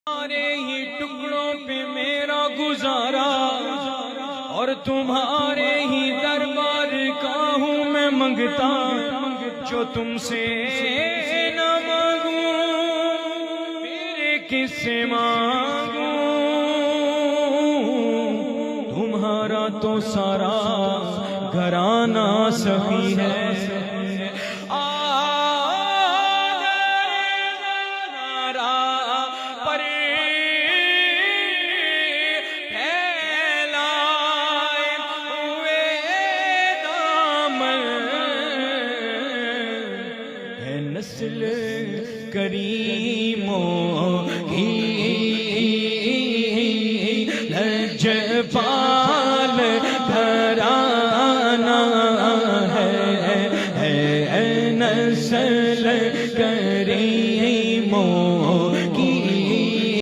تمہارے ہی ٹکڑوں پہ میرا گزارا اور تمہارے ہی دربار کا ہوں میں منگتا، جو تم سے نہ مانگوں میرے کس سے مانگوں، تمہارا تو سارا گھرانہ سخی ہے، نسل کریموں کی لجپا